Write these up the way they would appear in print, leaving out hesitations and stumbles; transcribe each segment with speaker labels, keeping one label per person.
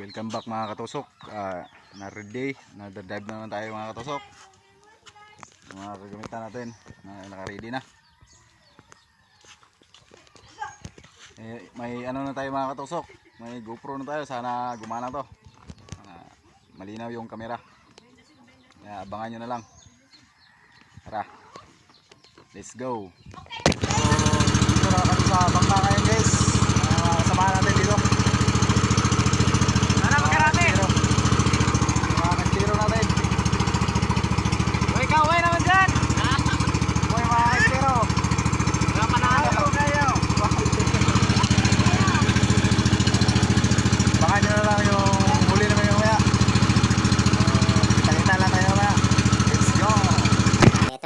Speaker 1: Welcome back mga katusok. Another day, another dive na naman tayo mga katusok. Mga kagamitan natin naka-ready na. May ano na tayo mga katusok. May GoPro na tayo, sana gumana to. Malinaw yung camera. Kaya abangan nyo na lang. Tara, let's go. Dito na kami sa bangka ngayon guys. Samahan natin dito.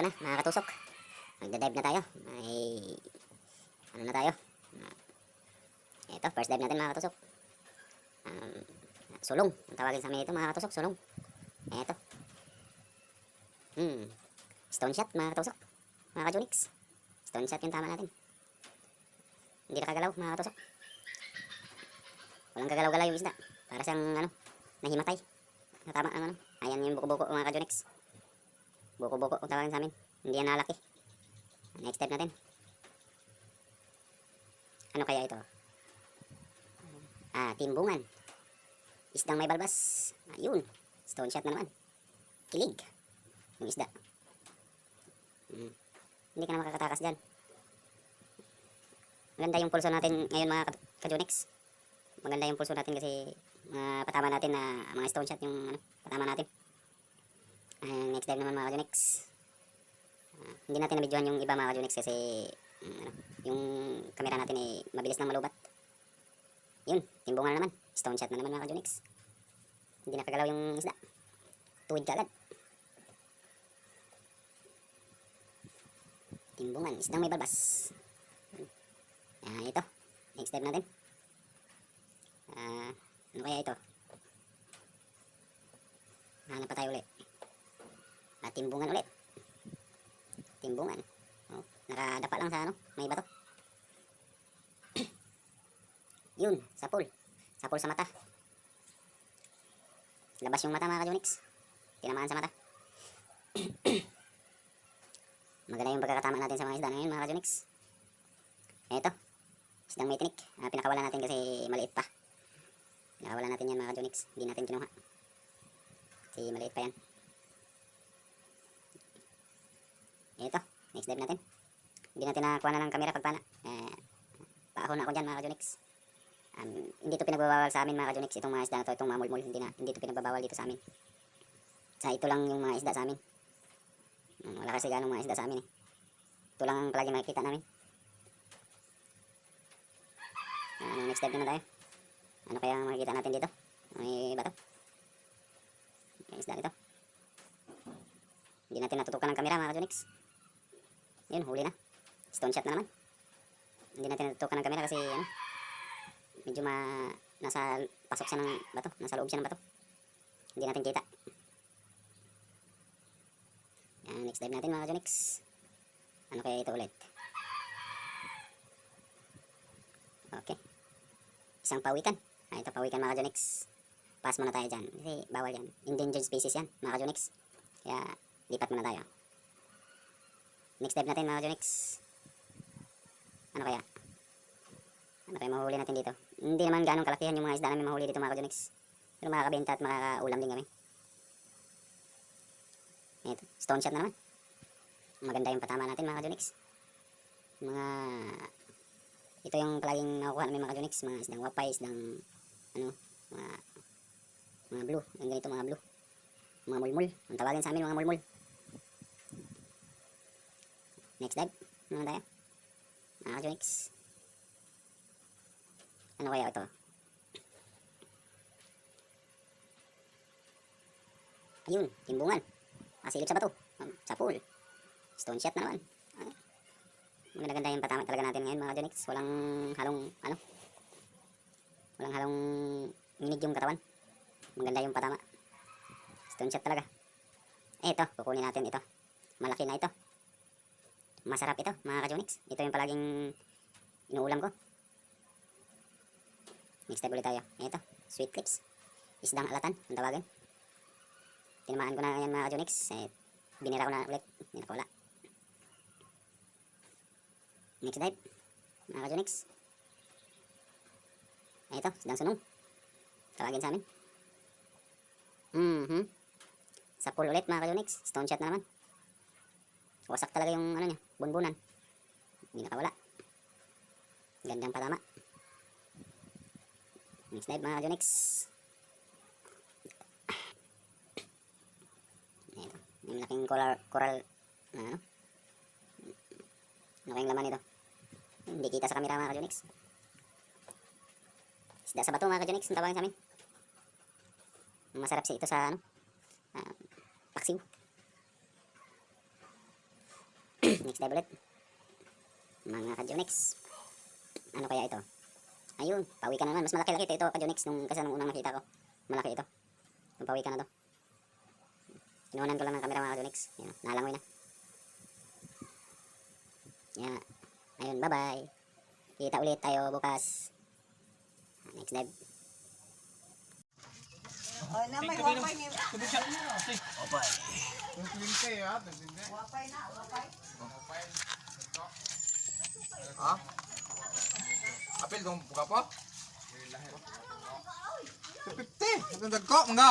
Speaker 2: Mga katusok, magda-dive na tayo. Ay ano na tayo? Ito, first dive natin mga katusok. Sulong, ang tawagin sa amin ito mga katusok, sulong. Ito. Stone shot mga katusok. Mga ka-Junix. Stone shot yung tama natin. Hindi nakagalaw mga katusok. Walang kagalaw-galaw yung isda. Para siyang ano, nahimatay. Natama ang ano. Ayan yung buko-buko mga ka-Junix. Buko-buko kung tawagin sa amin. Hindi yan nalaki. Next step natin. Ano kaya ito? Timbungan. Isdang may balbas. Ayun. Stone shot na naman. Kilig. Yung isda. Hindi ka na makakatakas dyan. Maganda yung pulso natin ngayon mga ka-Junix. Maganda yung pulso natin kasi patama natin na mga stone shot yung ano, patama natin. Next dive naman mga ka-Junix. Hindi natin na-videohan yung iba mga ka-Junix kasi yung camera natin ay mabilis nang malubat. Yun, timbungan na naman. Stone shot na naman mga ka-Junix. Hindi nakagalaw yung isda. Tuwid ka agad. Timbungan, isdang may balbas. Ito, next dive natin. Ano kaya ito? Hanap pa tayo ulit. Timbungan ulit. Timbungan. Nakadapa lang sa ano, may bato. Yun, sapul. Sapul sa mata. Labas yung mata mga ka-Junix. Tinamaan sa mata. Maganda yung pagkakatama natin sa mga isda ngayon mga ka-Junix. Eto, isdang may tinik. Pinakawalan natin kasi maliit pa. Pinakawalan natin yan mga ka-Junix. Hindi natin kinuha. Kasi maliit pa yan. Ito, next dive natin. Hindi natin nakuha na ng camera pagpana. Paahon na ako dyan mga ka-Junix. Hindi ito pinagbabawal sa amin mga ka-Junix. Itong mga isda na to, itong mga mulmul. Hindi ito pinagbabawal dito sa amin. Sa ito lang yung mga isda sa amin. Wala kasi ganong mga isda sa amin eh. Ito lang ang palagi makikita namin. Next dive na tayo. Ano kaya makikita natin dito? May bato. May isda dito. Hindi natin natutukan ng camera mga ka-Junix. Yun, huli na. Stone shot na naman. Hindi natin natutukan ng camera kasi ano, medyo nasa pasok siya ng bato. Nasa loob siya ng bato. Hindi natin kita. Next dive natin mga ka-Junix. Ano kaya ito ulit? Okay. Isang pawikan. Ito pawikan mga ka-Junix. Pass muna tayo dyan. Kasi bawal yan. Endangered species yan mga ka-Junix. Kaya lipat muna tayo. Next dive natin mga ka-Junix. Ano kaya? Ano kaya mahuli natin dito? Hindi naman ganong kalakihan yung mga isda namin mahuli dito mga ka-Junix. Pero makakabenta at makakaulam din kami. Ito, stone shot na naman. Maganda yung patama natin mga ka-Junix. Ito yung palaging nakukuha namin mga ka-Junix. Mga isdang wapay, isdang ano, mga blue. Ang ganito mga blue. Mga mulmul. Ang tawagin sa amin mga mulmul. Next dive. Ano tayo? Mga ka-Junix. Ano kaya ito? Ayun, timbungan. Silip sa bato. Sapul. Stone shot na naman. Maganda yung patama talaga natin ngayon mga ka-Junix. Walang halong ano. Walang halong minig yung katawan. Maganda yung patama. Stone shot talaga. Ito, kukunin natin ito. Malaki na ito. Masarap ito mga ka-Junix. Ito yung palaging inuulam ko. Next time ulit tayo. Ito, sweet clips. isdang alatan, ang tawagin. Tinamaan ko na yan mga Junix. Binira ko na ulit. Hindi na wala. Next dive, mga Junix. Ito, isdang sunong. Tawagin sa amin. Sa pool ulit mga Junix. Stone shot na naman. Wasak talaga yung ano niya, bunbunan. Hindi nakawala. Gandang patama. Next dive mga Junix. Ito, may malaking coral na ano. Ano kayong laman nito? Hindi kita sa camera mga Junix. Isda sa bato mga Junix, ang tawagin sa amin. Masarap siya ito sa ano, paksiw. Next dive ulit mga Kajunix. Ano kaya ito? Ayun, pawi ka na naman. Mas malaki-laki ito Kajunix nung kasi nung unang nakita ko. Malaki ito. Pawi ka na to. Kinuhanan ko lang ng camera mga Kajunix. Yan, nalangoy na. Yan. Ayun, bye-bye. Kita ulit tayo bukas. Next dive.
Speaker 3: Oh, na may wapay ni.
Speaker 1: Opay.
Speaker 3: Wapay na, wapay.
Speaker 1: Ha? Apil dong buka po? 50. Ang dagko, mga.